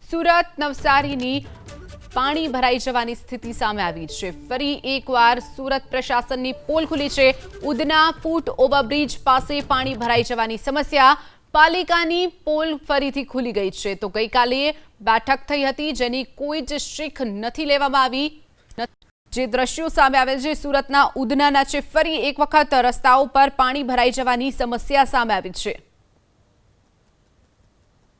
સુરત નવસારીની પાણી ભરાઈ જવાની સ્થિતિ સામે આવી છે। ફરી એકવાર સુરત પ્રશાસનની પોલ ખુલી છે। ઉધના ફૂટ ઓવરબ્રિજ પાસે પાણી ભરાઈ જવાની સમસ્યા, પાલિકાની પોલ ફરીથી ખુલી ગઈ છે। તો ગઈકાલે બેઠક થઈ હતી, જેની કોઈ જ શીખ નથી લેવામાં આવી। જે દ્રશ્યો સામે આવેલ છે સુરતના ઉધનાના છે। ફરી એક વખત રસ્તાઓ પર પાણી ભરાઈ જવાની સમસ્યા સામે આવી છે।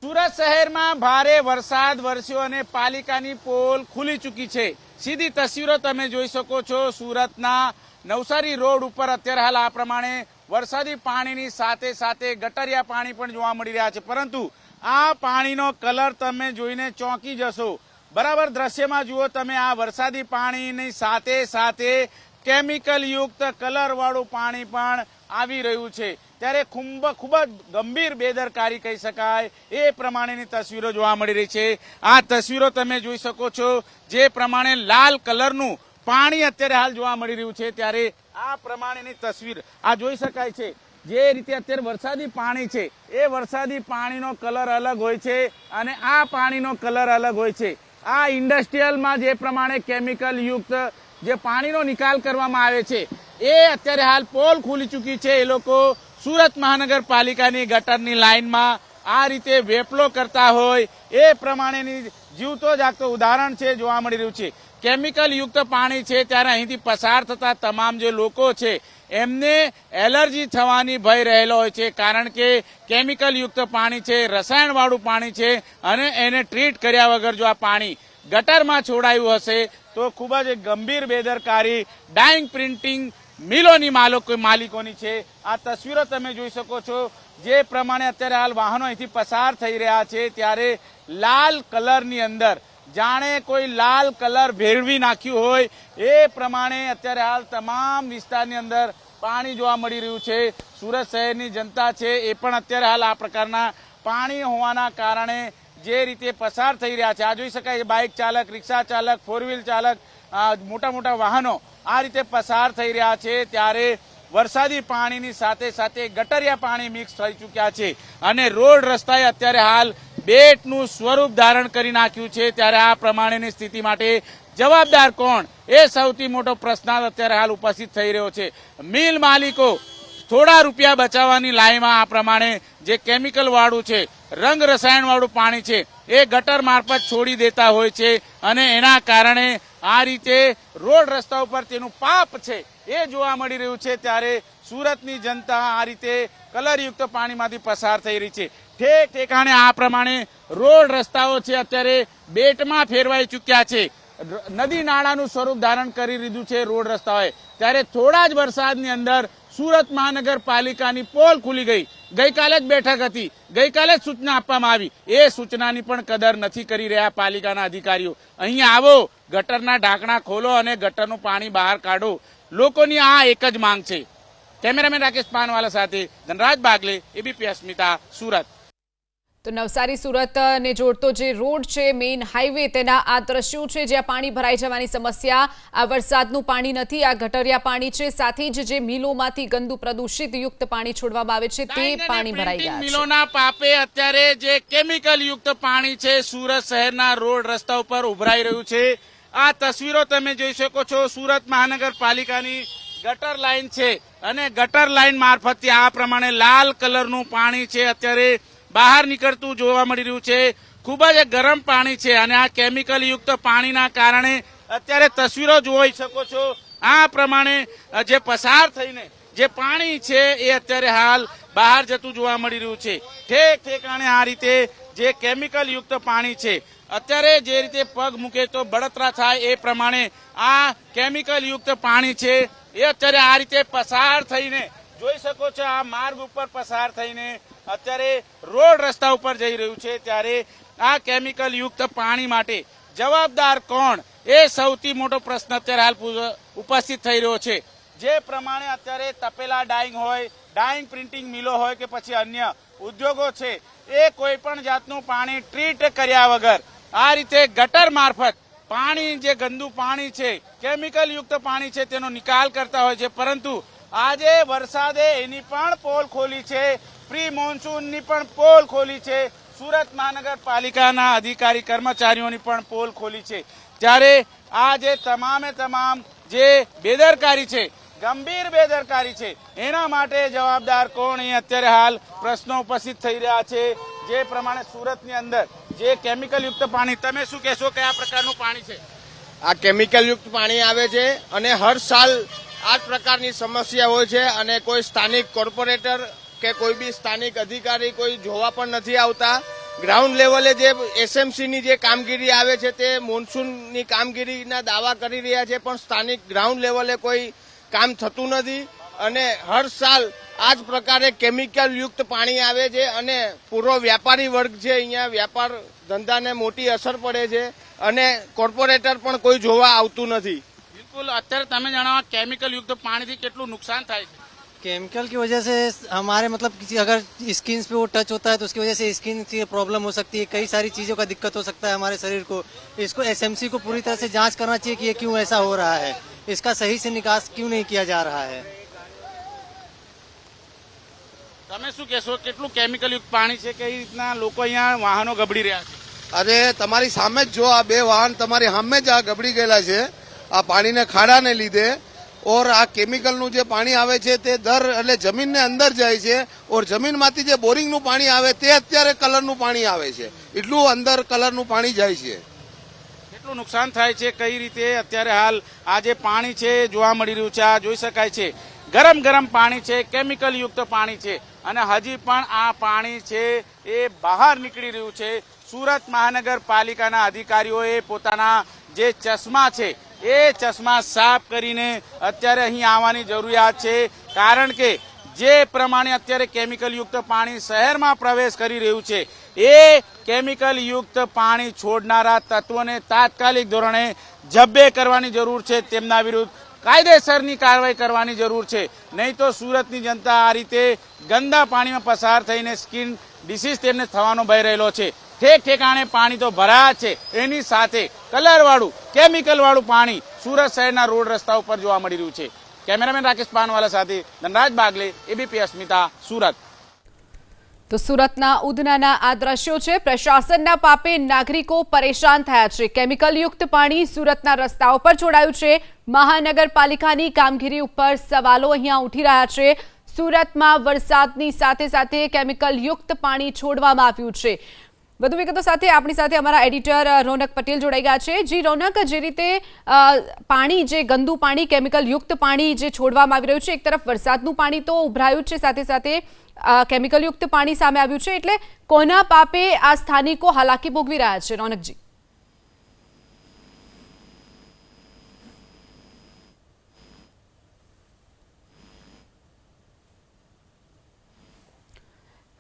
સુરત શહેરમાં ભારે વરસાદ વરસ્યો અને પાલિકાની પોલ ખુલી ચૂકી છે। સીધી તસવીરો તમે જોઈ શકો છો। સુરતના નવસારી રોડ ઉપર અત્યારે હાલ આ પ્રમાણે વરસાદી પાણીની સાથે સાથે ગટરિયા પાણી પણ જોવા મળી રહ્યા છે, પરંતુ આ પાણીનો કલર તમે જોઈને ચોંકી જશો। બરાબર દ્રશ્યમાં જુઓ તમે, આ વરસાદી પાણીની સાથે સાથે કેમિકલ યુક્ત કલર વાળું પાણી પણ આવી રહ્યું છે। ત્યારે ખૂબ જ ગંભીર બેદરકારી કહી શકાય એ પ્રમાણેની તસવીરો જોવા મળી રહી છે। આ તસવીરો તમે જોઈ શકો છો, જે પ્રમાણે લાલ કલરનું પાણી અત્યારે હાલ જોવા મળી રહ્યું છે, ત્યારે આ પ્રમાણેની તસવીર આ જોઈ શકાય છે। જે રીતે અત્યારે વરસાદી પાણી છે, એ વરસાદી પાણીનો કલર અલગ હોય છે અને આ પાણીનો કલર અલગ હોય છે। આ ઇન્ડસ્ટ્રીયલમાં જે પ્રમાણે કેમિકલ યુક્ત જે પાણીનો નિકાલ કરવામાં આવે છે, એ અત્યારે હાલ પોલ ખુલી ચૂકી છે। એ લોકો સુરત મહાનગરપાલિકાની ગટરની લાઇનમાં આ રીતે વેપલો કરતા હોય એ પ્રમાણેની જીવતો જાગતો ઉદાહરણ છે જોવા મળી રહ્યું છે। કેમિકલ યુક્ત પાણી છે, ત્યારે અહીંથી પસાર થતા તમામ જે લોકો છે એમને એલર્જી થવાની ભય રહેલો હોય છે, કારણ કે કેમિકલ યુક્ત પાણી છે, રસાયણવાળું પાણી છે અને એને ટ્રીટ કર્યા વગર જો આ પાણી ગટરમાં છોડાયું હશે તો ખૂબ જ ગંભીર બેદરકારી ડાઇંગ પ્રિન્ટિંગ મિલોની માલિકોની છે। આ તસવીરો તમે જોઈ શકો છો, જે પ્રમાણે અત્યારે હાલ વાહનો અહીંથી પસાર થઈ રહ્યા છે, ત્યારે લાલ કલરની અંદર જાણે કોઈ લાલ કલર ભેળવી નાખ્યું હોય એ પ્રમાણે અત્યારે હાલ તમામ વિસ્તારની અંદર પાણી જોવા મળી રહ્યું છે। સુરત શહેરની જનતા છે એ પણ અત્યારે હાલ આ પ્રકારના પાણી હોવાના કારણે જે રીતે પસાર થઈ રહ્યા છે, આ જોઈ શકાય બાઇક ચાલક, રિક્ષા ચાલક, ફોર વ્હીલ ચાલક, મોટા મોટા વાહનો આ રીતે પસાર થઈ રહ્યા છે। ત્યારે વરસાદી પાણીની સાથે સાથે ગટરિયા પાણી મિક્સ થઈ ચૂક્યા છે અને રોડ રસ્તાએ અત્યારે હાલ બેટનું સ્વરૂપ ધારણ કરી નાખ્યું છે। ત્યારે આ પ્રમાણેની સ્થિતિ માટે જવાબદાર કોણ, એ સૌથી મોટો પ્રશ્ન અત્યારે હાલ ઉપસ્થિત થઈ રહ્યો છે। મિલ માલિકો થોડા રૂપિયા બચાવવાની લાઈનમાં આ પ્રમાણે જે કેમિકલ વાળું છે, રંગ રસાયણ વાળું પાણી છે, એ ગટર મારફત છોડી દેતા હોય છે અને એના કારણે આ રીતે રોડ રસ્તા ઉપર તેનું પાપ છે એ જોવા મળી રહ્યું છે। ત્યારે સુરતની જનતા આ રીતે કલરયુક્ત પાણીમાંથી પસાર થઈ રહી છે। ઠેક ઠેકાણે આ પ્રમાણે રોડ રસ્તાઓ છે અત્યારે બેટમાં ફેરવાઈ ચૂક્યા છે, નદી નાળાનું સ્વરૂપ ધારણ કરી લીધું છે રોડ રસ્તાઓએ। ત્યારે થોડા જ વરસાદની અંદર સુરત મહાનગરપાલિકાની પોલ ખુલી ગઈ। ગઈકાલે જ બેઠક હતી, ગઈકાલે જ સૂચના આપવામાં આવી, એ સૂચનાની પણ કદર નથી કરી રહ્યા પાલિકાના અધિકારીઓ। અહીંયા આવો, ગટરના ઢાંકણા ખોલો અને ગટરનું પાણી બહાર કાઢો। લોકોની આ એક જ માંગ છે। કેમેરામેન રાકેશ પાનવાલા સાથે ધનરાજ બાગલે, એબીપી અસ્મિતા, સુરત। તો નવસારી સુરત ને જોડતો જે રોડ છે, મેઇન હાઈવે, તેના આ દ્રશ્યો છે, જ્યાં પાણી ભરાઈ જવાની સમસ્યા। આ વરસાદનું પાણી નથી, આ ગટરિયા પાણી છે, સાથે જ જે મિલોમાંથી ગંદુ પ્રદૂષિત યુક્ત પાણી છોડવામાં આવે છે તે પાણી ભરાઈ ગયા છે। મિલોના પાપે અત્યારે જે કેમિકલ યુક્ત પાણી છે સુરત શહેરના રોડ રસ્તા ઉપર ઉભરાઈ રહ્યું છે। આ તસવીરો તમે જોઈ શકો છો, સુરત મહાનગરપાલિકાની ગટર લાઈન છે અને ગટર લાઈન મારફતથી આ પ્રમાણે લાલ કલરનું પાણી છે અત્યારે બહાર નીકળતું જોવા મળી રહ્યું છે। ખૂબ જ ગરમ પાણી છે અને આ કેમિકલ યુક્ત પાણીના કારણે અત્યારે તસવીરો જોઈ શકો છો, આ પ્રમાણે જે પસાર થઈને જે પાણી છે એ અત્યારે હાલ બહાર જતું જોવા મળી રહ્યું છે। ઠેક ઠેકાણે આ રીતે જે કેમિકલ યુક્ત પાણી છે, અત્યારે જે રીતે પગ મૂકે તો બળતરા થાય એ પ્રમાણે આ કેમિકલ યુક્ત પાણી છે એ અત્યારે આ રીતે પસાર થઈને જોઈ શકો છો, આ માર્ગ ઉપર પસાર થઈને અત્યારે રોડ રસ્તા ઉપર જઈ રહ્યું છે। ત્યારે આ કેમિકલ યુક્ત પાણી માટે જવાબદાર કોણ, એ સૌથી મોટો પ્રશ્ન અત્યારે હાલ ઉપસ્થિત થઈ રહ્યો છે। જે પ્રમાણે અત્યારે તપેલા ડાઇંગ હોય, ડાઇંગ પ્રિન્ટિંગ મિલો હોય કે પછી અન્ય ઉદ્યોગો છે, એ કોઈ પણ જાતનું પાણી ટ્રીટ કર્યા વગર આ રીતે ગટર મારફત પાણી, જે ગંદુ પાણી છે, કેમિકલ યુક્ત પાણી છે, તેનો નિકાલ કરતા હોય છે। પરંતુ આજે વરસાદે એની પણ પોલ ખોલી છે, પ્રી મોન્સૂનની પણ પોલ ખોલી છે। સુરત મહાનગરપાલિકાના અધિકારી કર્મચારીઓની પણ પોલ ખોલી છે, ત્યારે આ જે તમામે તમામ જે બેદરકારી છે, ગંભીર બેદરકારી છે, એના માટે જવાબદાર કોણ એ અત્યારે હાલ પ્રશ્નો ઉપસ્થિત થઈ રહ્યા છે। જે પ્રમાણે સુરતની અંદર જે કેમિકલ યુક્ત પાણી, તમે શું કહેશો, કયા પ્રકારનું પાણી છે? આ કેમિકલ યુક્ત પાણી આવે છે અને હર સાલ આ જ પ્રકારની સમસ્યા હોય છે અને કોઈ સ્થાનિક કોર્પોરેટર કે કોઈ બી સ્થાનિક અધિકારી કોઈ જોવા પણ નથી આવતા। ગ્રાઉન્ડ લેવલે જે એસએમસીની જે કામગીરી આવે છે તે મોન્સૂનની કામગીરીના દાવા કરી રહ્યા છે, પણ સ્થાનિક ગ્રાઉન્ડ લેવલે કોઈ કામ થતું નથી અને હર સાલ આ જ પ્રકારે કેમિકલ યુક્ત પાણી આવે છે અને પૂરો વ્યાપારી વર્ગ છે, અહીંયા વ્યાપાર ધંધાને મોટી અસર પડે છે અને કોર્પોરેટર પણ કોઈ જોવા આવતું નથી। બિલકુલ, અત્યારે તમે જણાવો કેમિકલ યુક્ત પાણીથી કેટલું નુકસાન થાય છે? केमिकल की वजह से हमारे मतलब किसी अगर स्किन पे वो टच होता है तो उसकी वजह से स्किन की प्रॉब्लम हो सकती है, कई सारी चीज़ों का दिक्कत हो सकता है हमारे शरीर को। इसको एसएमसी को पूरी तरह से जांच करना चाहिए कि ये क्यों ऐसा हो रहा है, इसका सही से निकास क्यों नहीं किया जा रहा है। તમે શું કહેશો, કેટલું કેમિકલ યુક્ત પાણી છે, કઈ રીતના લોકો અહીંયા વાહનો ગબડી રહ્યા છે? અરે તમારી સામે જ જો આ બે વાહન તમારી સામે જ આ ગબડી ગયેલા છે આ પાણીને ખાડાને લીધે। ઓર આ કેમિકલનું જે પાણી આવે છે તે એટલે જમીનને અંદર જાય છે ઓર જમીનમાંથી જે બોરિંગનું પાણી આવે તે અત્યારે કલરનું પાણી આવે છે, એટલું અંદર કલરનું પાણી જાય છે। કેટલું નુકસાન થાય છે, કઈ રીતે અત્યારે હાલ આ જે પાણી છે જોવા મળી રહ્યું છે, આ જોઈ શકાય છે ગરમ ગરમ પાણી છે, કેમિકલ યુક્ત પાણી છે અને હજી પણ આ પાણી છે એ બહાર નીકળી રહ્યું છે। સુરત મહાનગરપાલિકાના અધિકારીઓએ પોતાના જે ચશ્મા છે એ ચશ્મા સાફ કરીને અત્યારે અહીં આવવાની જરૂરિયાત છે, કારણ કે જે પ્રમાણે અત્યારે કેમિકલ યુક્ત પાણી શહેરમાં પ્રવેશ કરી રહ્યું છે એ કેમિકલ યુક્ત પાણી છોડનારા તત્વોને તાત્કાલિક ધોરણે જબ્બે કરવાની જરૂર છે, તેમના વિરુદ્ધ કાયદેસરની કાર્યવાહી કરવાની જરૂર છે, નહીં તો સુરતની જનતા આ રીતે ગંદા પાણીમાં પસાર થઈને સ્કિન ડિસીઝ તેમને થવાનો ભય રહેલો છે। ઠેક ઠેકાણે પાણી તો ભરાયા છે, એની સાથે કલરવાળું કેમિકલવાળું પાણી સુરત શહેરના રોડ રસ્તા ઉપર જોવા મળી રહ્યું છે। કેમેરામેન રાકેશ પાનવાલા સાથે ધનરાજ બાગલે, એબીપી અસ્મિતા, સુરત। તો સુરતના ઉધનાના આ દ્રશ્યો છે, પ્રશાસનના પાપે નાગરિકો પરેશાન થયા છે। કેમિકલ યુક્ત પાણી સુરતના રસ્તાઓ પર છોડાયું છે, મહાનગરપાલિકાની કામગીરી ઉપર સવાલો અહીંયા ઉઠી રહ્યા છે। સુરતમાં વરસાદની સાથે સાથે કેમિકલ યુક્ત પાણી છોડવામાં આવ્યું છે। વધુ વિગતો સાથે આપણી સાથે અમારા એડિટર રોનક પટેલ જોડાઈ ગયા છે। જી રોનક, જે રીતે પાણી, જે ગંદુ પાણી, કેમિકલ યુક્ત પાણી જે છોડવામાં આવી રહ્યું છે, એક તરફ વરસાદનું પાણી તો ઉભરાયું છે, સાથે સાથે કેમિકલ યુક્ત પાણી સામે આવ્યું છે, એટલે કોના પાપે આ સ્થાનિકો હાલાકી ભોગવી રહ્યા છે? રોનકજી,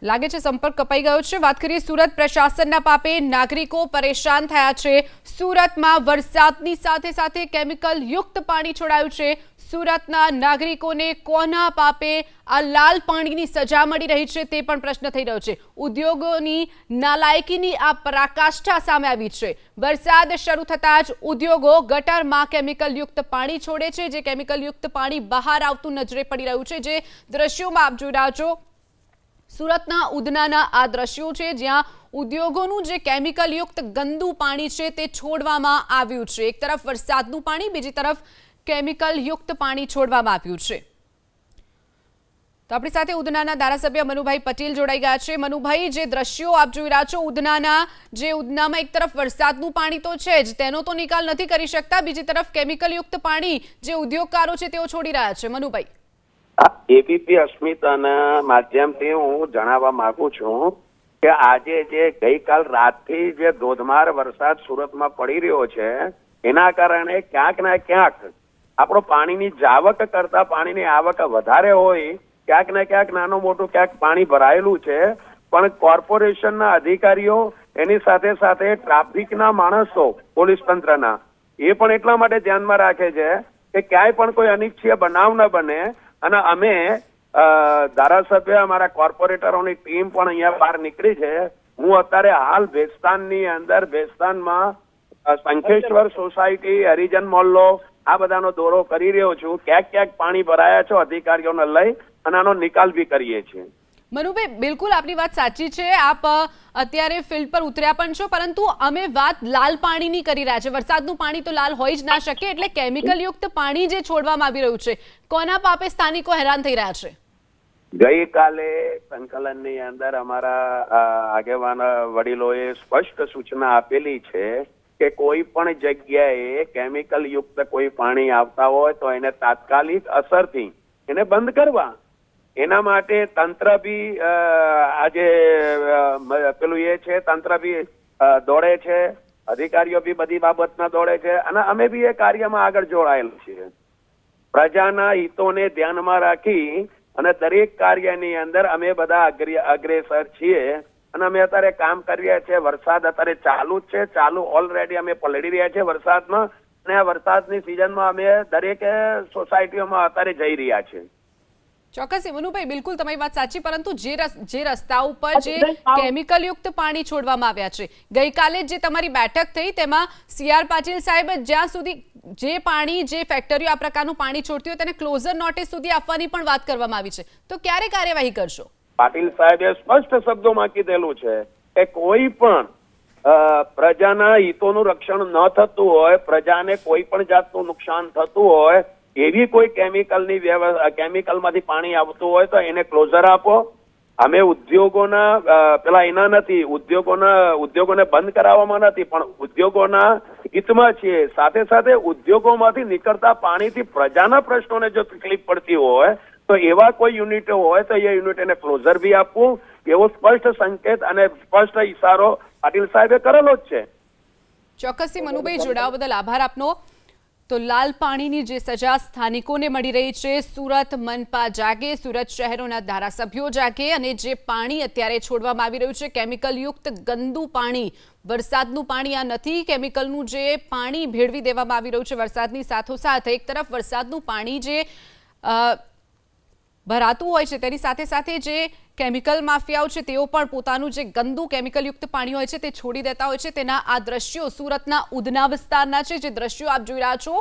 લાગે છે સંપર્ક કપાઈ ગયો છે। વાત કરીએ સુરત પ્રશાસનના પાપે નાગરિકો પરેશાન થયા છે। સુરતમાં વરસાદની સાથે સાથે કેમિકલ યુક્ત પાણી છોડાયું છે। સુરતના નાગરિકોને કોના પાપે આ લાલ પાણીની સજા મળી રહી છે તે પણ પ્રશ્ન થઈ રહ્યો છે। ઉદ્યોગોની નાલાયકીની આ પરાકાષ્ઠા સામે આવી છે। વરસાદ શરૂ થતાં જ ઉદ્યોગો ગટરમાં કેમિકલ યુક્ત પાણી છોડે છે, જે કેમિકલ યુક્ત પાણી બહાર આવતું નજરે પડી રહ્યું છે। જે દ્રશ્યોમાં આપ જોઈ રહ્યા છો, સુરતના ઉધનાના આ દ્રશ્યો છે, જ્યાં ઉદ્યોગોનું જે કેમિકલ યુક્ત ગંદુ પાણી છે તે છોડવામાં આવ્યું છે। એક તરફ વરસાદનું પાણી, બીજી તરફ કેમિકલ યુક્ત પાણી છોડવામાં આવ્યું છે। તો આપણી સાથે ઉધનાના ધારાસભ્ય મનુભાઈ પટેલ જોડાઈ ગયા છે। મનુભાઈ, જે દ્રશ્યો આપ જોઈ રહ્યા છો ઉધનામાં એક તરફ વરસાદનું પાણી તો છે જ, તેનો તો નિકાલ નથી કરી શકતા, બીજી તરફ કેમિકલ યુક્ત પાણી જે ઉદ્યોગકારો છે તેઓ છોડી રહ્યા છે। મનુભાઈ, એબીપી અસ્મિતાના માધ્યમથી હું જણાવવા માંગુ છું કે આજે જે ગઈકાલ રાતથી જે ધોધમાર વરસાદ સુરતમાં પડી રહ્યો છે એના કારણે ક્યાંક ના ક્યાંક આપણો પાણીની જાવક કરતા પાણીની આવક વધારે હોય, ક્યાંક ને ક્યાંક નાનું મોટું ક્યાંક પાણી ભરાયેલું છે, પણ કોર્પોરેશનના અધિકારીઓ એની સાથે સાથે ટ્રાફિકના માણસો, પોલીસ તંત્રના, એ પણ એટલા માટે ધ્યાનમાં રાખે છે કે ક્યાંય પણ કોઈ અનિચ્છનીય બનાવ ન બને। અને અમે ધારાસભ્ય, અમારા કોર્પોરેટરોની ટીમ પણ અહીંયા બહાર નીકળી છે। હું અત્યારે હાલ ભેસ્તાનની અંદર, ભેસ્તાનમાં શંખેશ્વર સોસાયટી, હરિજન મોહલ્લો, આ બધાનો દોરો કરી રહ્યો છું। ક્યાંક ક્યાંક પાણી ભરાયા છે, અધિકારીઓને લઈ અને આનો નિકાલ બી કરીએ છીએ। મનુભાઈ, બિલકુલ આપની વાત સાચી છે. આપ અત્યારે ફિલ્ડ પર ઉતર્યા પણ છો, પરંતુ અમે વાત લાલ પાણીની કરી રહ્યા છે. વરસાદનું પાણી તો લાલ હોઈ જ ના શકે, એટલે કેમિકલ યુક્ત પાણી જે છોડવામાં આવી રહ્યું છે, કોના પાપે સ્થાનિકો હેરાન થઈ રહ્યા છે? ગઈકાલે સંકલનની અંદર અમારા આગેવાન વડીલોએ સ્પષ્ટ સૂચના આપેલી છે કે કોઈ પણ જગ્યાએ કેમિકલ યુક્ત કોઈ પાણી આવતા હોય તો એને તાત્કાલિક અસરથી એને બંધ કરવા. એના માટે તંત્ર બી આજે પેલું એ છે, તંત્ર બી દોડે છે, અધિકારીઓ બી બધી બાબતમાં દોડે છે, અને અમે બી એ કાર્યમાં આગળ જોડાયેલા છીએ. પ્રજાના હિતોને ધ્યાનમાં રાખી અને દરેક કાર્યની અંદર અમે બધા અગ્રેસર છીએ અને અમે અત્યારે કામ કરી રહ્યા છીએ. વરસાદ અત્યારે ચાલુ જ છે, ઓલરેડી અમે પલળી રહ્યા છીએ વરસાદમાં, અને આ વરસાદની સિઝનમાં અમે દરેક સોસાયટીઓમાં અત્યારે જઈ રહ્યા છીએ. ચોક્કસ મનુભાઈ, બિલકુલ તમારી વાત સાચી, પરંતુ જે રસ્તા ઉપર જે કેમિકલ યુક્ત પાણી છોડવામાં આવ્યા છે, ગઈકાલે જે તમારી બેઠક થઈ તેમાં CR પાટીલ સાહેબ જ્યાં સુધી જે પાણી જે ફેક્ટરીઓ આ પ્રકારનું પાણી છોડતી હોય તેને ક્લોઝર નોટિસ સુધી આપવાની પણ વાત કરવામાં આવી છે, તો ક્યારે કાર્યવાહી કરશો? પાટીલ સાહેબે સ્પષ્ટ શબ્દોમાં કીધેલું છે કે કોઈ પણ પ્રજાના હિતોનું રક્ષણ ન થતું હોય, પ્રજાને કોઈ પણ જાતનું નુકસાન થતું હોય, એવી કોઈ કેમિકલમાંથી પાણી આવતું હોય તો એને ક્લોઝર આપો. અમે ઉદ્યોગોના પેલા એના નથી, ઉદ્યોગોને બંધ કરાવવામાં નથી, પણ ઉદ્યોગોના હિતમાં છીએ. સાથે સાથે ઉદ્યોગોમાંથી નીકળતા પાણીથી પ્રજાના પ્રશ્નોને જો તકલીફ પડતી હોય તો એવા કોઈ યુનિટો હોય તો એ યુનિટને ક્લોઝર બી આપવું, એવો સ્પષ્ટ સંકેત અને સ્પષ્ટ ઈશારો પાટીલ સાહેબે કરેલો જ છે. ચોક્કસથી મનુભાઈ, જોડાવા બદલ આભાર આપનો. તો લાલ પાણીની જે સજા સ્થાનિકોને મળી રહી છે, સુરત મનપા જાગે, સુરત શહેરોના ધારાસભ્યો જાગે, અને જે પાણી અત્યારે છોડવામાં આવી રહ્યું છે કેમિકલ યુક્ત ગંદુ પાણી, વરસાદનું પાણી આ નથી, કેમિકલનું જે પાણી ભેળવી દેવામાં આવી રહ્યું છે વરસાદની સાથોસાથ. એક તરફ વરસાદનું પાણી જે ભરાતું હોય છે તેની સાથે સાથે જે કેમિકલ માફિયાઓ છે તેઓ પણ પોતાનું જે ગંદુ કેમિકલયુક્ત પાણી હોય છે તે છોડી દેતા હોય છે. તેના આ દ્રશ્યો સુરતના ઉધના વિસ્તારના છે. જે દ્રશ્યો આપ જોઈ રહ્યા છો,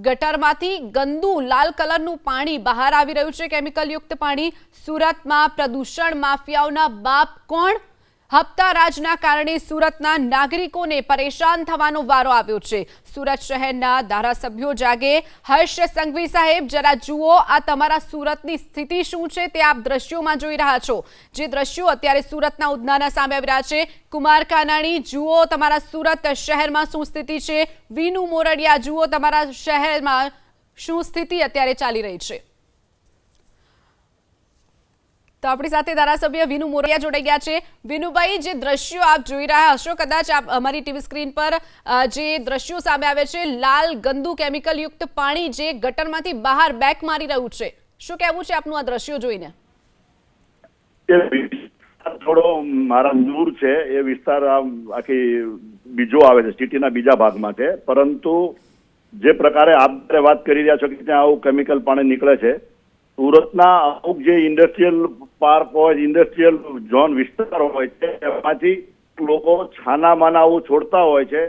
ગટરમાંથી ગંદુ લાલ કલરનું પાણી બહાર આવી રહ્યું છે, કેમિકલયુક્ત પાણી. સુરતમાં પ્રદૂષણ માફિયાઓના બાપ કોણ? હપ્તા રાજના કારણે સુરતના નાગરિકોને પરેશાન થવાનો વારો આવ્યો છે. સુરત શહેરના ધારાસભ્યો જાગે. હર્ષ સંઘવી સાહેબ, જરા જુઓ આ તમારા સુરતની સ્થિતિ શું છે તે આપ દ્રશ્યોમાં જોઈ રહ્યા છો. જે દ્રશ્યો અત્યારે સુરતના ઉધનાના સામે આવી રહ્યા છે. કુમાર કાનાણી, જુઓ તમારા સુરત શહેરમાં શું સ્થિતિ છે. વિનુ મોરડિયા, જુઓ તમારા શહેરમાં શું સ્થિતિ અત્યારે ચાલી રહી છે. તો આપણી સાથે ધારાસભ્ય વિનુ મોરડિયા જોડાઈ ગયા છે. વિનુભાઈ, જે દ્રશ્યો આપ જોઈ રહ્યા હશો, કદાચ આપ અમારી ટીવી સ્ક્રીન પર જે દ્રશ્યો સામે આવે છે, લાલ ગંદુ કેમિકલ યુક્ત પાણી જે ગટરમાંથી બહાર બેક મારી રહ્યું છે, શું કહેવું છે આપનું આ દ્રશ્યો જોઈને? થોડો મારા દૂર છે, એ વિસ્તાર આખી બીજો આવે છે, સિટીના બીજા ભાગમાં છે, પરંતુ જે પ્રકારે આપ વાત કરી રહ્યા છો કે ત્યાં આવું કેમિકલ પાણી નીકળે છે, સુરતના અમુક જે ઇન્ડસ્ટ્રીયલ પાર્ક હોય, ઇન્ડસ્ટ્રીયલ ઝોન વિસ્તાર હોય છે, એમાંથી લોકો છાના માના આવું છોડતા હોય છે,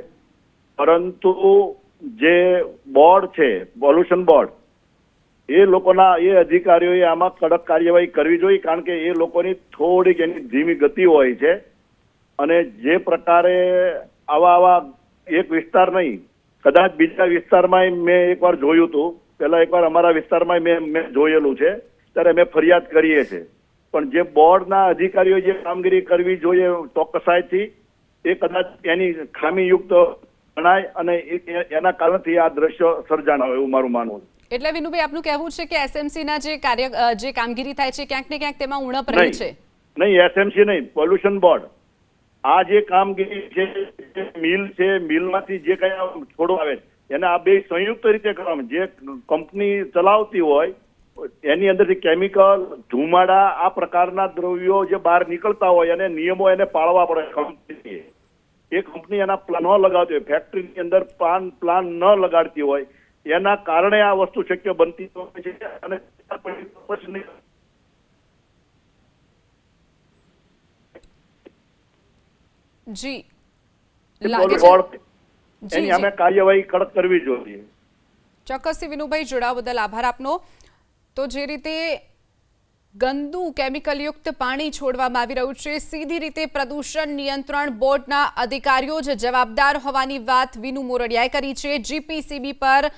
પરંતુ જે બોર્ડ છે, પોલ્યુશન બોર્ડ, એ લોકોના એ અધિકારીઓએ આમાં કડક કાર્યવાહી કરવી જોઈએ, કારણ કે એ લોકોની થોડીક એની ધીમી ગતિ હોય છે. અને જે પ્રકારે આવા એક વિસ્તાર નહીં, કદાચ બીજા વિસ્તારમાં મેં એકવાર જોયું હતું, પેલા એકવાર અમારા વિસ્તારમાં મેં જોયેલું છે, ત્યારે અમે ફરિયાદ કરીએ છીએ. પણ જે બોર્ડના અધિકારીઓ જે કામગીરી કરવી જોઈએ ચોક્કસાઈથી, એ કદાચ એની ખામીયુક્ત ગણાય અને એના કારણથી આ દ્રશ્ય સર્જાણા હોય એવું મારું માનવું છે. એટલે વિનુભાઈ, આપનું કહેવું છે કે એસએમસી ના જે કામગીરી થાય છે ક્યાંક ને ક્યાંક તેમાં ઉણપ રહી છે? નહીં, એસએમસી નહીં, પોલ્યુશન બોર્ડ આ જે કામગીરી છે, મિલ છે, મિલમાંથી જે કઈ છોડવા આવે એને આ બે સંયુક્ત રીતે કરવામાં. જે કંપની ચલાવતી હોય એની અંદરથી કેમિકલ, ધુમાડા, આ પ્રકારના દ્રવ્યો જે બહાર નીકળતા હોય અને નિયમો એને પાળવા પડે કંપની. એ કંપની એના ન લગાવતી હોય, ફેક્ટરીની અંદર પ્લાન ન લગાડતી હોય, એના કારણે આ વસ્તુ શક્ય બનતી હોય છે. અને જી લાગે છે એની અમે કાર્યવાહી કડક કરવી જોઈએ. ચોક્કસથી વિનુભાઈ, જોડાવા બદલ આભાર આપનો. તો જે રીતે ગંદુ કેમિકલયુક્ત પાણી છોડવામાં આવી રહ્યું છે। સીધી રીતે પ્રદૂષણ નિયંત્રણ બોર્ડના અધિકારીઓ જ જવાબદાર હોવાની વાત વિનુ મોરડિયાએ કરી છે। જીપીસીબી પર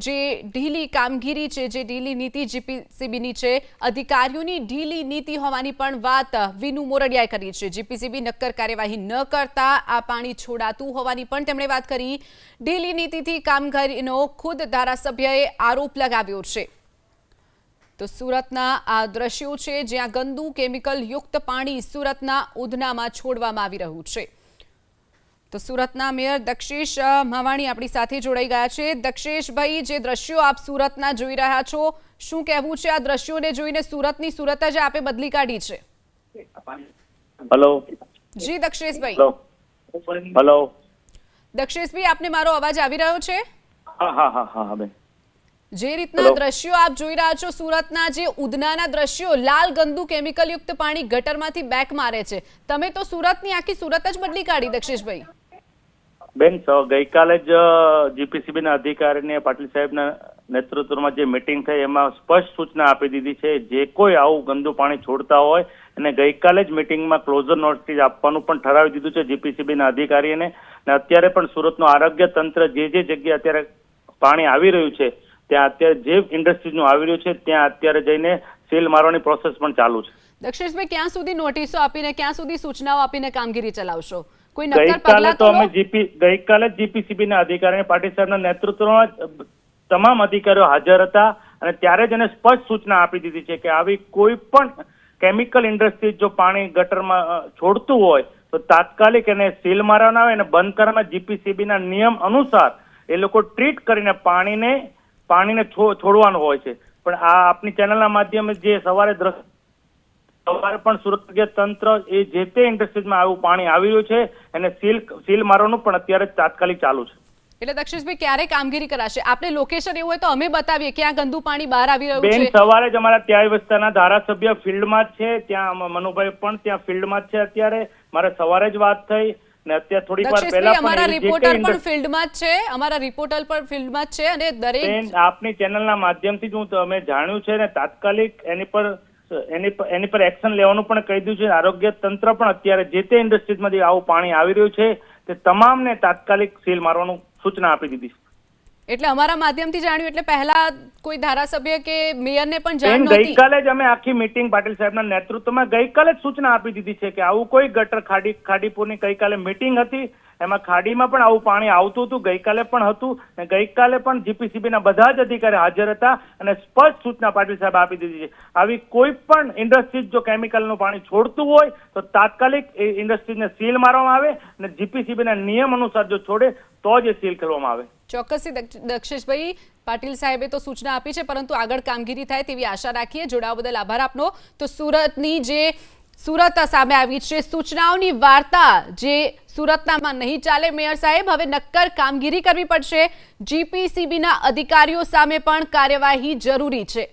જે ઢીલી કામગીરી છે, જે ઢીલી નીતિ જીપીસીબીની છે, અધિકારીઓની ઢીલી નીતિ હોવાની પણ વાત વિનુ મોરડિયાએ કરી છે। જીપીસીબી નક્કર કાર્યવાહી ન કરતા આ પાણી છોડાતું હોવાની પણ તેમણે વાત કરી। ઢીલી નીતિથી કામગીરીનો ખુદ ધારાસભ્યએ આરોપ લગાવ્યો છે। તો સુરતના આ દ્રશ્યો છે જ્યાં ગંદુ કેમિકલ યુક્ત પાણી સુરતના ઉધનામાં છોડવામાં આવી રહ્યું છે। તો સુરતના મેયર દક્ષેશ માવાણી આપણી સાથે જોડાઈ ગયા છે। દક્ષેશભાઈ, જે દ્રશ્યો આપ સુરતના જોઈ રહ્યા છો, શું કહેવું છે? આ દ્રશ્યોને જોઈને સુરતની સુરત જ આપે બદલી કાઢી છે। હેલો જી દક્ષેશભાઈ। હેલો દક્ષેશભાઈ, આપને મારો અવાજ આવી રહ્યો છે? હા હા હા હા બેન, જે રીતના દ્રશ્યો આપ જોઈ રહ્યા છો, સુરતના જે ઉધનાના દ્રશ્યો, લાલ ગંદુ કેમિકલ યુક્ત પાણી ગટરમાંથી બેક મારે છે, તમે તો સુરતની આખી સુરત જ બદલી કાઢી દક્ષેશભાઈ। બેન ગઈકાલે જ જીપીસીબી ના અધિકારીને પાટીલ સાહેબના નેતૃત્વમાં જે મીટિંગ થઈ એમાં સ્પષ્ટ સૂચના આપી દીધી છે, જે કોઈ આવું ગંદુ પાણી છોડતા હોય અને ગઈકાલે જ મીટિંગમાં ક્લોઝર નોટિસ આપવાનું પણ ઠરાવી દીધું છે જીપીસીબીના અધિકારીને। અને અત્યારે પણ સુરતનું આરોગ્ય તંત્ર જે જગ્યાએ અત્યારે પાણી આવી રહ્યું છે ત્યાં અત્યારે જે ઇન્ડસ્ટ્રીઝનું આવી રહ્યું છે ત્યાં અત્યારે જઈને સીલ મારવાની પ્રોસેસ પણ ચાલુ છે। દક્ષેશભાઈ, ક્યાં સુધી નોટિસો આપીને, ક્યાં સુધી સૂચનાઓ આપીને કામગીરી ચલાવશો? કોઈ નક્કર ગઈકાલે પગલાં તો તો અમે ગઈકાલે જ જીપીસીબીના અધિકારીને પાટીલ સાહેબના નેતૃત્વમાં તમામ અધિકારીઓ હાજર હતા અને ત્યારે જ એને સ્પષ્ટ સૂચના આપી દીધી છે કે આવી કોઈ પણ કેમિકલ ઇન્ડસ્ટ્રી જો પાણી ગટરમાં છોડતું હોય તો તાત્કાલિક એને સીલ મારવાના આવે અને બંધ કરવાના જીપીસીબીના નિયમ અનુસાર એ લોકો ટ્રીટ કરીને પાણીને છોડવાનું હોય છે। પણ આ આપની ચેનલના માધ્યમે જે સવારે પણ સુરત તંત્ર એ જે તે ઇન્ડસ્ટ્રીઝમાં આવું પાણી આવી રહ્યું છે અને સીલ મારવાનું પણ અત્યારે તાત્કાલિક ચાલુ છે। એટલે દક્ષેશભાઈ, ક્યારે કામગીરી કરાશે? આપણે લોકેશન એવું હોય તો અમે બતાવીએ ક્યાં ગંદુ પાણી બહાર આવી રહ્યું બેન, છે। સવારે જ અમારા ત્યાં વિસ્તારના ધારાસભ્ય ફિલ્ડમાં જ છે, ત્યાં મનુભાઈ પણ ત્યાં ફિલ્ડમાં જ છે। અત્યારે મારે સવારે જ વાત થઈ ને અત્યારે થોડીક વાર પહેલા અમારા પણ રિપોર્ટર પણ ફિલ્ડમાં જ છે, અમારા રિપોર્ટર પણ ફિલ્ડમાં જ છે અને દરેક આપની ચેનલના માધ્યમથી હું તમે જાણ્યું છે ને તાત્કાલિક એની પર એક્શન લેવાનું પણ કહી દીધું છે। આરોગ્ય તંત્ર પણ અત્યારે જે તે ઇન્ડસ્ટ્રીઝમાંથી આવું પાણી આવી રહ્યું છે તે તમામને તાત્કાલિક સીલ મારવાનું સૂચના આપી દીધી છે। એટલે અમારા માધ્યમથી જાણ્યું, એટલે પહેલા કોઈ ધારાસભ્ય કે મેયરને પણ જાણ નહોતી? ગઈકાલે જ અમે આખી મીટિંગ પાટીલ સાહેબના નેતૃત્વમાં ગઈકાલે જ સૂચના આપી દીધી છે કે આવું કોઈ ગટર ખાડીપુરની ગઈકાલે મીટિંગ હતી, એમાં ખાડીમાં પણ આવું પાણી આવતું હતું, ગઈકાલે પણ હતું અને ગઈકાલે પણ જીપીસીબીના બધા જ અધિકારી હાજર હતા અને સ્પષ્ટ સૂચના પાટીલ સાહેબ આપી દીધી છે। આવી કોઈ પણ ઇન્ડસ્ટ્રીઝ જો કેમિકલનું પાણી છોડતું હોય તો તાત્કાલિક એ ઇન્ડસ્ટ્રીઝને સીલ મારવામાં આવે અને જીપીસીબીના નિયમ અનુસાર જો છોડે તો જ એ સીલ કરવામાં આવે। ચોક્કસથી દક્ષેશભાઈ, પાટીલ સાહેબે તો સૂચના આપી છે, પરંતુ આગળ કામગીરી થાય તેવી આશા રાખીએ। જોડાવા બદલ આભાર આપનો। તો સુરત સામે આવી છે સૂચનાઓની વાર્તા, જે સુરતનામાં નહીં ચાલે મેયર સાહેબ, હવે નક્કર કામગીરી કરવી પડશે। જીપીસીબીના અધિકારીઓ સામે પણ કાર્યવાહી જરૂરી છે।